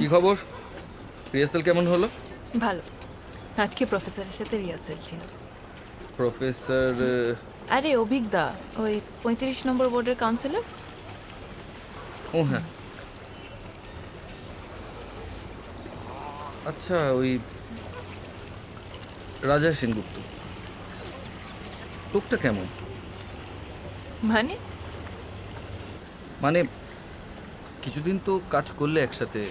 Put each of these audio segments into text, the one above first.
কি খবর? রিহার্সাল কেমন হলো? ভালো। আজকে প্রফেসরের সাথে রিহার্সাল ছিল। প্রফেসর আরে অভিজ্ঞতা, ওই 35 নম্বর বোর্ডের কাউন্সিলর। ও হ্যাঁ, আচ্ছা ওই রাজা সেনগুপ্ত লোকটা কেমন? মানে মানে কিছুদিন তো কাজ করলে একসাথে।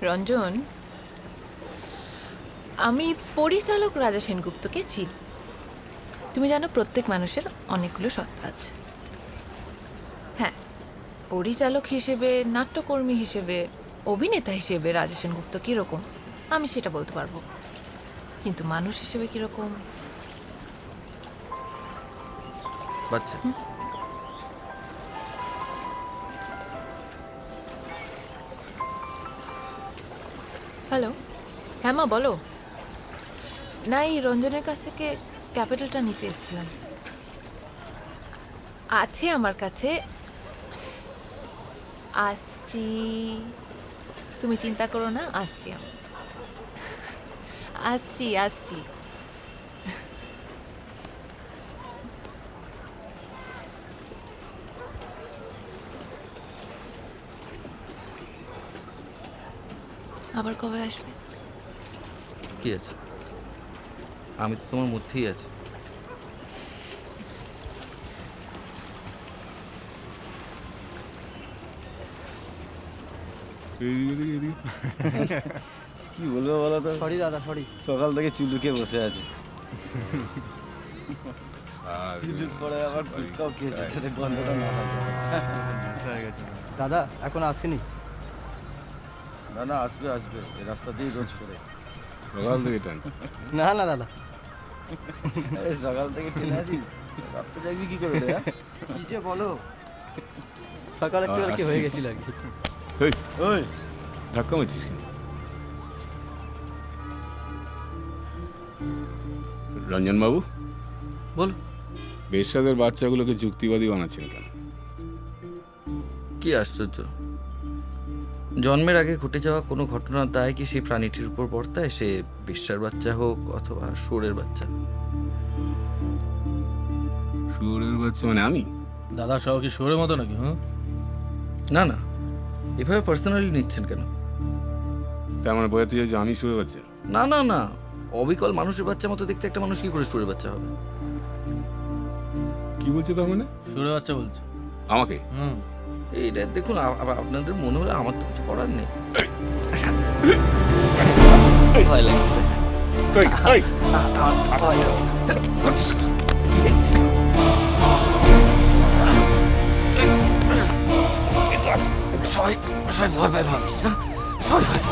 রঞ্জন, আমি পরিচালক রাজা সেনগুপ্তকে চিনি। তুমি জানো প্রত্যেক মানুষের অনেকগুলো সত্তা আছে। হ্যাঁ, পরিচালক হিসেবে, নাট্যকর্মী হিসেবে, অভিনেতা হিসেবে রাজা সেনগুপ্ত কীরকম আমি সেটা বলতে পারবো, কিন্তু মানুষ হিসেবে কীরকম। বাচ্চা হ্যালো, হ্যাঁ মা বলো। না, এই রঞ্জনের কাছ থেকে ক্যাপিটালটা নিতে এসেছিলাম। আছে আমার কাছে, আসছি। তুমি চিন্তা করো না, আসছি আমি, আসছি আসছি। আবার কবে আসবে? কি আছে? আমি তো তোমার মধ্যেই আছি। কি বলবো বলো তো? সরি দাদা, সরি। সকাল থেকে চুলুকে বসে আছে। চুলুক পরে আবার ফুটকাও খেয়েছে, যাতে গন্ধটা না থাকে। দাদা এখন আসেনি। না না, আসবে আসবে, এই রাস্তা দিয়ে রোজ করে। সকাল থেকে টানছি। না না দাদা, আরে সকাল থেকে টেনে আছি, রাস্তা যাবি কি করে রে? কি যে বলো, সকাল একটু আর কি হয়ে গেছিল আর কি। ওই ওই ধাক্কা মারছিস কেন? রঞ্জন বাবু, বলো, বেশ্যাদের বাচ্চাগুলোকে যুক্তিবাদী বানাচ্ছেন কেন? কি আশ্চর্য! জন্মের আগে ঘটে যাওয়া কোনো ঘটনার দায় কি সেই প্রাণীটির উপর বর্তায়, সে বেশ্যার বাচ্চা হোক অথবা শুয়োরের বাচ্চা? শুয়োরের বাচ্চা মানে আমি? দাদা সব কি শোরের মতো নাকি? হ্যাঁ, না না, এভাবে পার্সোনালি নিচ্ছেন কেন? তার মানে বোঝাতে চাই যে আমি শুয়োরের বাচ্চা? না না না, অবিকল মানুষের বাচ্চা মতো দেখতে একটা মানুষ কি করে শুয়োরের বাচ্চা হবে? কি বলছে তার মানে? শোরের বাচ্চা বলছে। আমাকে? হুম, এইটা দেখুন, আপনাদের মনে হলে আমার তো কিছু করার নেই। ভয় লাগছে। কই, কই? সবাই সবাই ভয় পায় ভাবিস না, সবাই ভয়।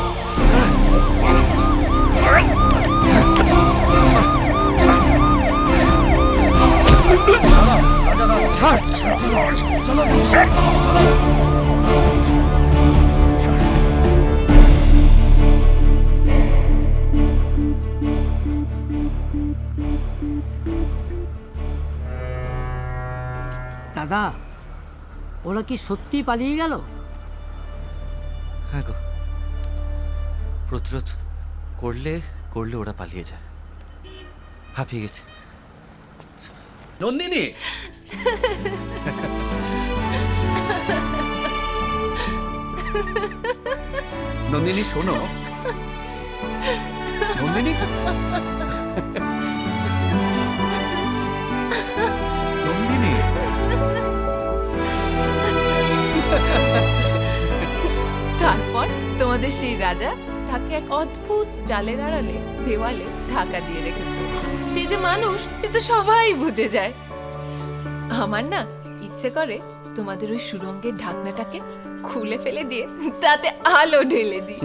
দাদা, ওরা কি সত্যি পালিয়ে গেল? হ্যাঁ গো, প্রতিরোধ করলে করলে ওরা পালিয়ে যায়। হাঁপিয়ে গেছে। নন্দিনী, নন্দিনী শোনো, নন্দিনী, নন্দিনী। তারপর তোমাদের সেই রাজা তাকে এক অদ্ভুত জালের আড়ালে দেওয়ালে ঢাকা দিয়ে রেখেছে। সে যে মানুষ সে তো সবাই বুঝে যায়। আমার না ইচ্ছে করে তোমাদের ওই সুরঙ্গের ঢাকনাটাকে খুলে ফেলে দিয়ে তাতে আলো ঢেলে দিই।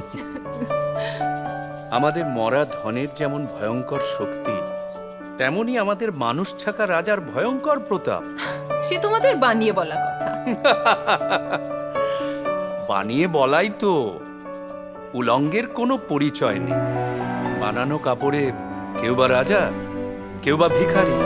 আমাদের মরা ধনের যেমন ভয়ঙ্কর শক্তি, তেমনি আমাদের মানুষ ছাকা রাজার ভয়ঙ্কর প্রতাপ। সে তোমাদের বানিয়ে বলা কথা। বানিয়ে বলাই তো, উলঙ্গের কোনো পরিচয় নেই। বানানো কাপড়ে কেউ বা রাজা, কেউ বা ভিখারি।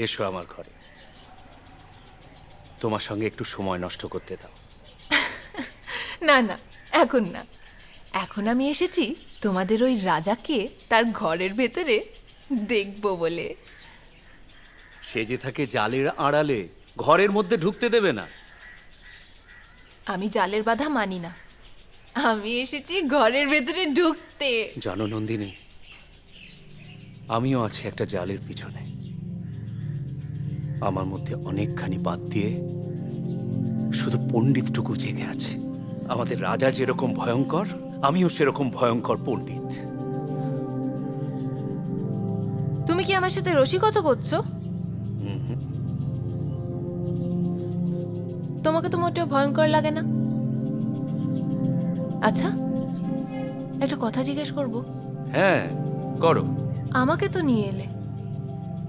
এসো আমার ঘরে, তোমার সঙ্গে একটু সময় নষ্ট করতে দাও। না না, এখন না। এখন আমি এসেছি তোমাদের ওই রাজাকে তার ঘরের ভেতরে দেখবো বলে। সে যে থাকে জালের আড়ালে, ঘরের মধ্যে ঢুকতে দেবে না। আমি জালের বাধা মানি না, আমি এসেছি ঘরের ভেতরে ঢুকতে। জানো নন্দিনী, আমিও আছি একটা জালের পিছনে। আমার মধ্যে অনেকখানি বাদ দিয়ে শুধু পণ্ডিতটুকু জেগে আছে। আমাদের রাজা যেরকম ভয়ঙ্কর, আমিও সেরকম ভয়ঙ্কর পণ্ডিত। তুমি কি আমার সাথে রসিকতা করছো? তোমাকে তো মোটেও ভয়ঙ্কর লাগে না। আচ্ছা, একটা কথা জিজ্ঞেস করবো? হ্যাঁ, করো। আমাকে তো নিয়ে এলে,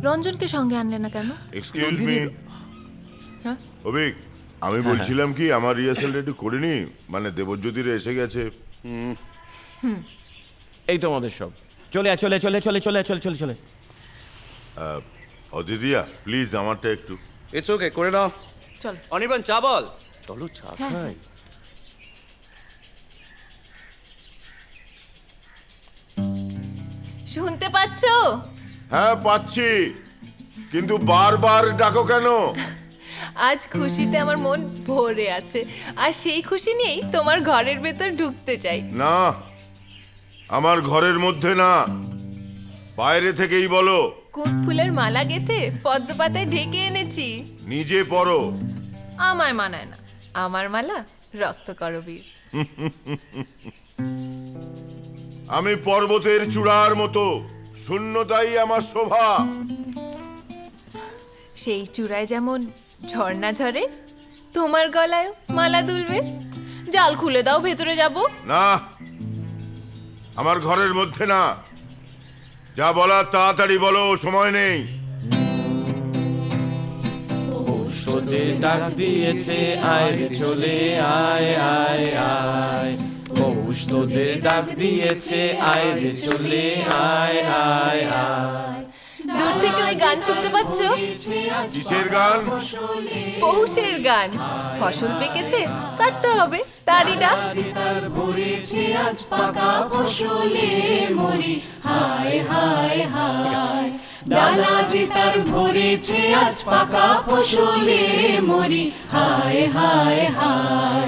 রঞ্জনকে সঙ্গে আনলে না কেন? এক্সকিউজ মি হ্যাঁ? অভিক, আমি বলছিলাম কি আমার রিহার্সালটা একটু করে নি, মানে দেবজ্যোতিরা এসে গেছে। এই তো আমাদের সব। চলে চলে চলে চলে চলে চলে চলে চলে অদিদিয়া প্লিজ আমারটা একটু। ইটস ওকে, করে নাও। চলো। অনির্বাণ, চা বল। চলো চা হ্যাঁ, খাই। শুনতে পাচ্ছো? হ্যাঁ পাচ্ছি, কিন্তু বারবার ডাকো কেন? আজ খুশিতে আমার মন ভরে আছে, আর সেই খুশি নিয়েই তোমার ঘরের ভেতর ঢুকতে চাই। না, আমার ঘরের মধ্যে না, বাইরে থেকেই বলো। কুট ফুলের মালা গেথে পদ্ম পাতায় ঢেকে এনেছি। নিজে পড়ো। আমায় মানায় না, আমার মালা রক্ত করবীর। আমি পর্বতের চূড়ার মতো, শূন্যতাই আমার শোভা। সেই চূড়ায় যেমন ঝর্ণা ঝরে, তোমার গলায় মালা দুলবে। জাল খুলে দাও, ভেতরে যাব। না, আমার ঘরের মধ্যে না। যা বলার তাড়াতাড়ি বলো, সময় নেই। ঔষধে ডাক দিয়েছে, আয় রে চলে আয় আয় আয়। ঔষধের ডাক দিয়েছে, আয় রে চলে আয় আয় আয়। দূর থেকে ওই গান শুনতে পাচ্ছ? কিসের গান? পৌষের গান। ফসল পেকেছে, কাটতে হবে, তারই ডাক। তার ভরেছে আজ পাকা ফসলে মরি, হায় হায় হায়। ডালা যে তার ভরেছে আজ পাকা ফসলে মরি, হায় হায় হায়।